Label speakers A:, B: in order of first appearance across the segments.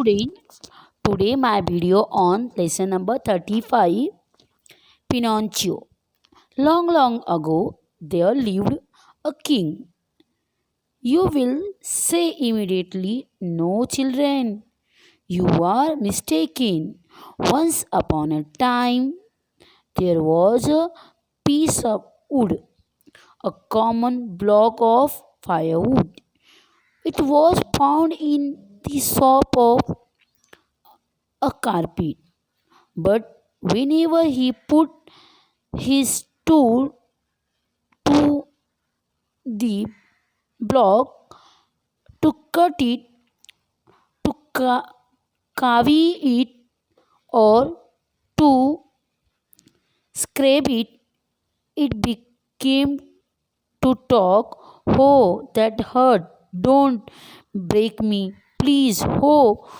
A: student. Today my video on lesson number 35, Pinocchio. Long ago there lived a king. You will say immediately, no children, you are mistaken. Once upon a time there was a piece of wood, a common block of firewood. It was found in the shop of a carpet. But whenever he put his tool to the block to cut it, to carve it, or to scrape it, it became to talk. Oh, that hurt! Don't break me, please. Oh,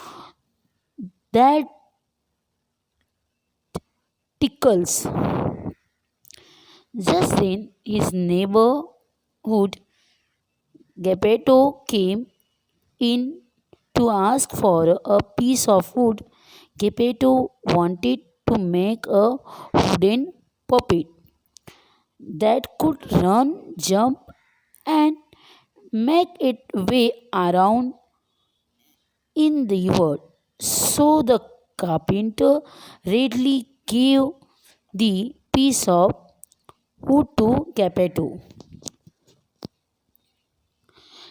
A: that tickles. Just then, his neighborhood Geppetto came in to ask for a piece of wood. Geppetto wanted to make a wooden puppet that could run, jump, and make its way around in the world. So the carpenter readily gave the piece of wood to Geppetto.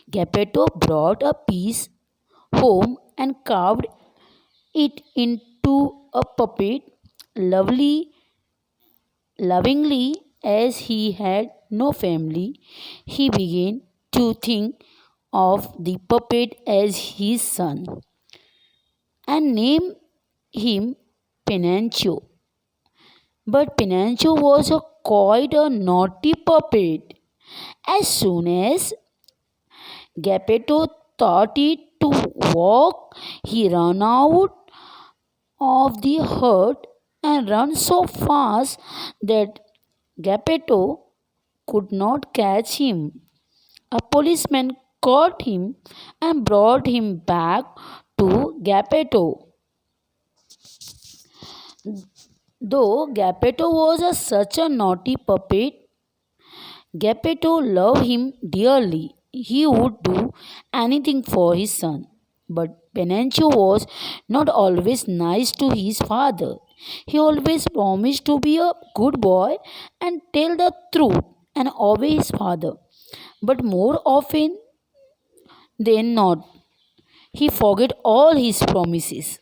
A: Geppetto brought a piece home and carved it into a puppet lovely lovingly. As he had no family, he began to think of the puppet as his son and named him Pinocchio. But Pinocchio was quite a naughty puppet. As soon as Geppetto taught it to walk, he ran out of the hut and ran so fast that Geppetto could not catch him. A policeman caught him and brought him back to Geppetto. Though Geppetto was such a naughty puppet, Geppetto loved him dearly. He would do anything for his son. But Pinocchio was not always nice to his father. He always promised to be a good boy and tell the truth and obey his father. But more often than not, he forget all his promises.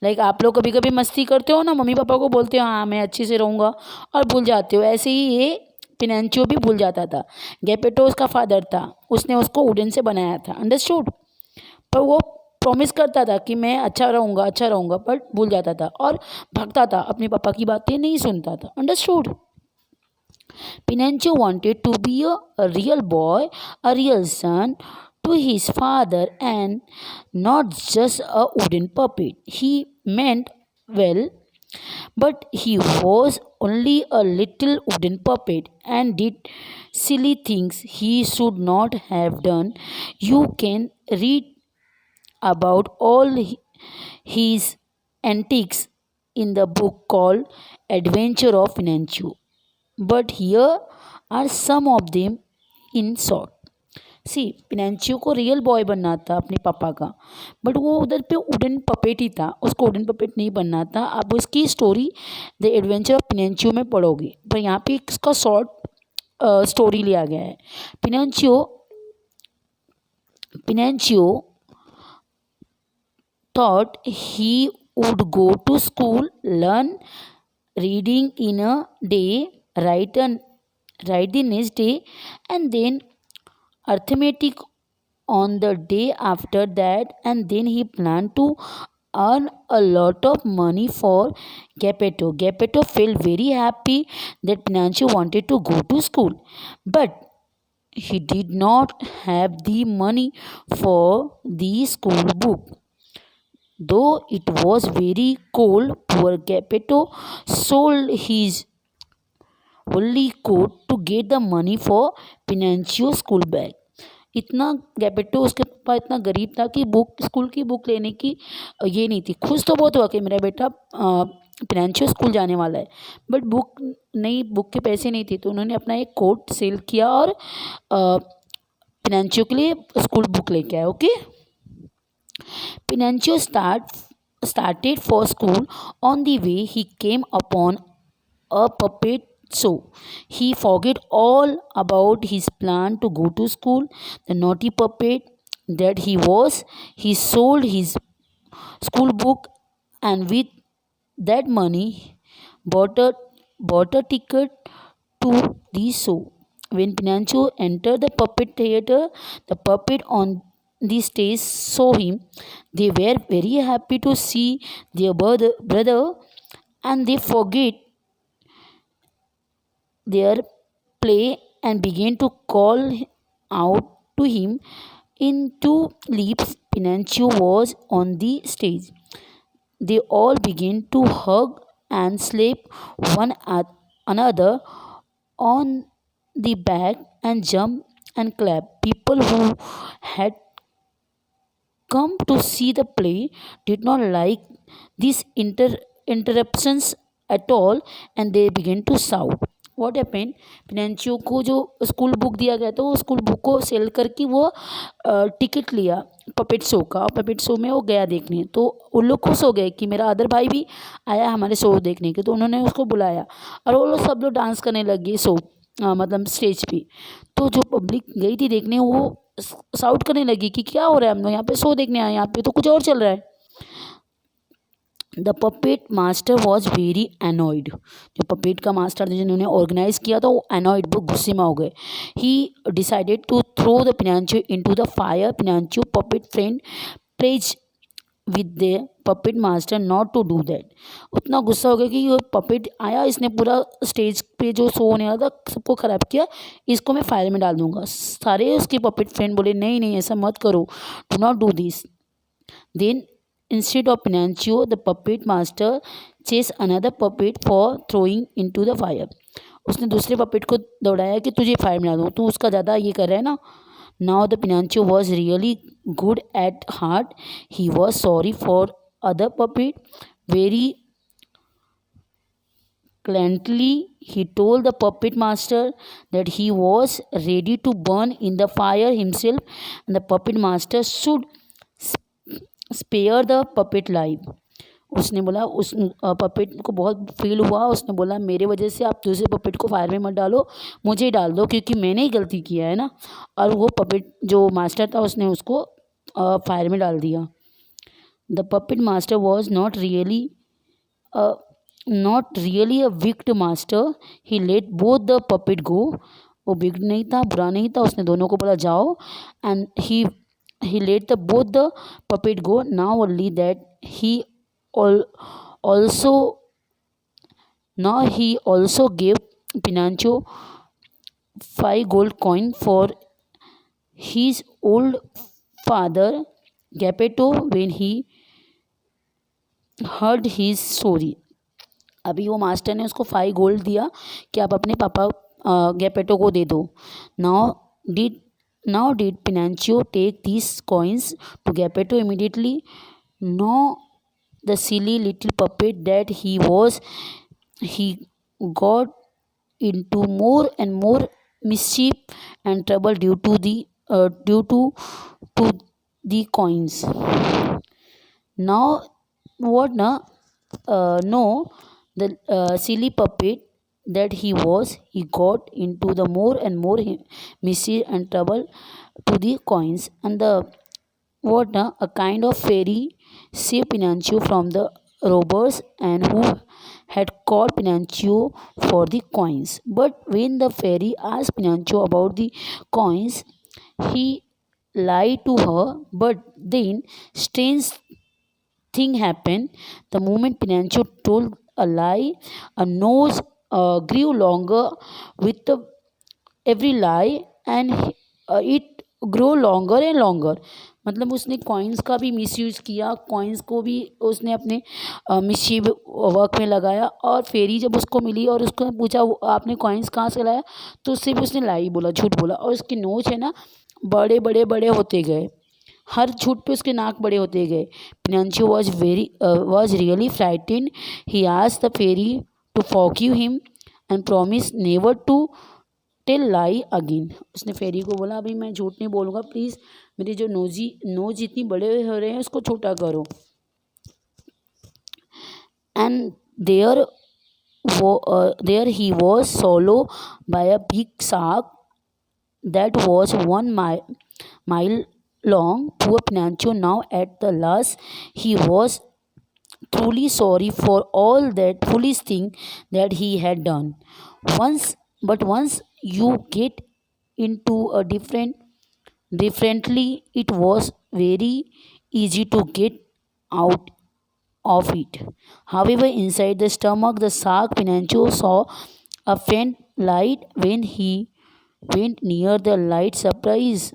A: Like आप लोग कभी कभी मस्ती करते हो ना, mummy papa को बोलते हो हाँ मैं अच्छे से रहूँगा और भूल जाते हो, ऐसे ही ये पिनैंचियो भी भूल जाता था. गेपेटो उसका फादर था, उसने उसको वुडन से बनाया था, अंडरस्टूड. पर वो प्रॉमिस करता था कि मैं अच्छा रहूँगा, बट भूल जाता था और भागता था, अपने पापा की बातें नहीं सुनता था, understood. Pinocchio wanted to be a real boy, a real son to his father, and not just a wooden puppet. He meant well, but he was only a little wooden puppet and did silly things he should not have done. You can read about all his antics in the book called Adventure of Pinocchio. But here are some of them in short. सी पिनैंचियो को real boy बनना था अपने पापा का, but वो उधर पे wooden puppet ही था, उसको वुडन पपेट नहीं बनना था. आप उसकी स्टोरी द एडवेंचर ऑफ पिनैंचियो में पढ़ोगे, पर यहाँ पे इसका शॉर्ट स्टोरी लिया गया है. पिनैंचियो thought he would go to school, learn reading in a day, write the next day, and then arithmetic on the day after that, and then he planned to earn a lot of money for Geppetto. Geppetto felt very happy that Pinocchio wanted to go to school, but he did not have the money for the school book. Though it was very cold, poor Geppetto sold his only coat to get the money for Pinocchio's school bag. इतना Geppetto उसके पापा इतना गरीब था कि book school की book लेने की ये नहीं थी। खुश तो बहुत हुआ कि मेरा बेटा पिनैंचियो स्कूल जाने वाला है, बट बुक के पैसे नहीं थे, तो उन्होंने अपना एक कोट सेल किया और पिनैंचियो के लिए स्कूल बुक लेके आए। Okay, Pinocchio started for school. On the way, he came upon a puppet show. He forgot all about his plan to go to school. The naughty puppet that he was, he sold his school book, and with that money bought a, bought a ticket to the show. When Pinocchio entered the puppet theater, the puppet on the stage saw him. They were very happy to see their brother, and they forget their play and began to call out to him. In two leaps, Pinocchio was on the stage. They all began to hug and slap one another on the back and jump and clap. People who had come to see the play did not like these interruptions at all, and they began to shout. What happened? पिनैंचियो को जो school book दिया गया था, वो school book को cell करके वो ticket लिया पपेट शो का, और पपेट शो में वो गया देखने। तो उन लोग खुश हो गए कि मेरा अदर भाई भी आया हमारे शो देखने के, तो उन्होंने उसको बुलाया और वो लोग सब लोग डांस करने लग गए शो मतलब स्टेज पे। तो जो पब्लिक गई थी देखने, वो साउट करने लगी कि क्या हो रहा है, हम लोग यहाँ पे शो देखने आए, यहाँ पे तो कुछ और चल रहा है। The puppet master was very annoyed. जो पपेट का मास्टर था जिन्होंने ऑर्गेनाइज किया था, वो एनॉयड, वो गुस्से में हो गए। He decided to throw the Pinocchio into the fire. Pinocchio puppet friend pleads with the puppet master not to do that. उतना गुस्सा हो गया कि ये पपेट आया, इसने पूरा स्टेज पे जो शो होने वाला था सबको ख़राब किया, इसको मैं फायर में डाल दूंगा। सारे उसके पपेट फ्रेंड बोले नहीं नहीं ऐसा मत करो, do not do this. Then instead of Pinocchio, the puppet master chased another puppet for throwing into the fire. उसने दूसरे पपेट को दौड़ाया कि तुझे फायर में डाल दूँ, तू उसका ज़्यादा ये कर रहा है ना। Now the Pinocchio was really good at heart. He was sorry for other puppet. Very gently he told the puppet master that he was ready to burn in the fire himself, and the puppet master should spare the puppet live. उसने बोला, उस puppet को बहुत feel हुआ, उसने बोला मेरे वजह से आप दूसरे पपेट को फायर में मत डालो, मुझे ही डाल दो क्योंकि मैंने ही गलती किया है ना। और वो पपेट जो मास्टर था उसने उसको फायर में डाल दिया। The puppet master was not really a wicked master. He let both the puppet go. वो विक्ड नहीं था, बुरा नहीं था, उसने दोनों को बोला जाओ, and he let both the puppet go. Now only that he also gave Pinocchio 5 gold coin for his old father Geppetto when he heard his story. अभी वो मास्टर ने उसको 5 गोल्ड दिया कि आप अपने पापा गेपेटो को दे दो। Now did Pinocchio take these coins to Geppetto immediately? No, the silly little puppet that he was. He got into more and more mischief and trouble due to the coins. Now what na? No, the silly puppet that he got into the more and more mischief and trouble to the coins, and the a kind of fairy saved Pinocchio from the robbers and who had caught Pinocchio for the coins. But when the fairy asked Pinocchio about the coins, he lied to her. But then strange thing happened. The moment Pinocchio told a lie, a nose grew longer with every lie, and it grew longer and longer. मतलब उसने coins का भी misuse किया, coins को भी उसने अपने मिशीव work में लगाया। और फेरी जब उसको मिली और उसको पूछा आपने कॉइन्स कहाँ से लाया, तो उससे भी उसने लाई बोला, झूठ बोला। और उसकी नोच है ना बड़े बड़े बड़े होते गए, हर छूट पे उसके नाक बड़े होते गए। Pinocchio was really frightened. He asked the fairy to forgive him and promise never to tell lie again. उसने फेरी को बोला अभी मैं झूठ नहीं बोलूँगा, प्लीज़ मेरे जो नोज जितनी बड़े हो रहे हैं उसको छोटा करो। And there he was swallowed by a big shark that was 1 mile long. Poor Pinocchio, now at the last, he was truly sorry for all that foolish thing that he had done. Once you get into a differently, it was very easy to get out of it. However, inside the stomach, the shark Pinocchio saw a faint light. When he went near the light, surprises,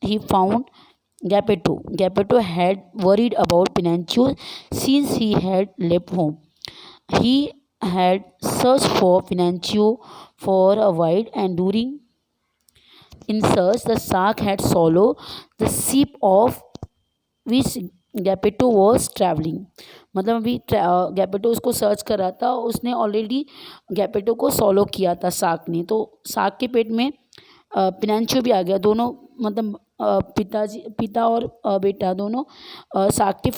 A: he found Geppetto. Geppetto had worried about Pinocchio since he had left home. He had searched for Pinocchio for a while, and during in search, the shark had swallowed the ship of which Geppetto was travelling. मतलब अभी Geppetto उसको search कर रहा था, उसने already Geppetto को सॉलो किया था साक ने। तो साक के पेट में पिनांचियो भी आ गया। दोनों मतलब पिता और बेटा दोनों साक के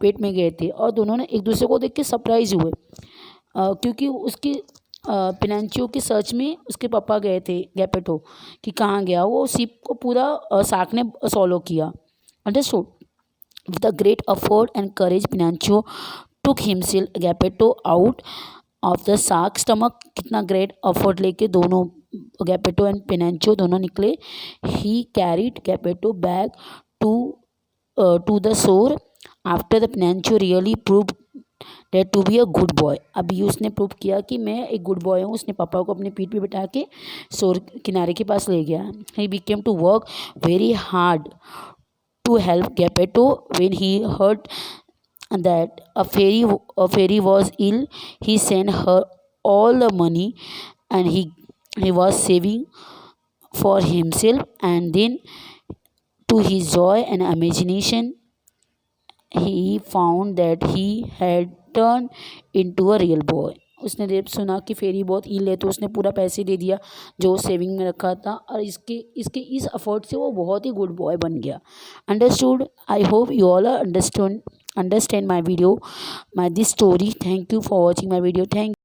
A: पेट में गए थे और दोनों ने एक दूसरे को देख के सरप्राइज हुए, क्योंकि उसकी पिनांचियो के सर्च में उसके पापा गए थे गैपेटो कि कहाँ गया। वो शिप को पूरा साक ने सॉलो किया। Understood. With a great effort and courage, Pinocchio took himself Geppetto out of the shark's stomach. कितना great effort लेके दोनों Geppetto and Pinocchio दोनों निकले। He carried Geppetto back to the shore. After the Pinocchio really proved that to be a good boy। अभी उसने prove किया कि मैं एक गुड बॉय हूँ। उसने पापा को अपने पीठ पे बिठा के शोर किनारे के पास ले गया। He became to work very hard to help Geppetto. When he heard that a fairy was ill, he sent her all the money and he was saving for himself. And then, to his joy and imagination, he found that he had turned into a real boy। उसने जब सुना कि फेरी बहुत इल है तो उसने पूरा पैसे दे दिया जो सेविंग में रखा था, और इस अफर्ट से वो बहुत ही गुड बॉय बन गया। Understood. I hope you all understand my video, my this story. Thank you for watching my video. Thank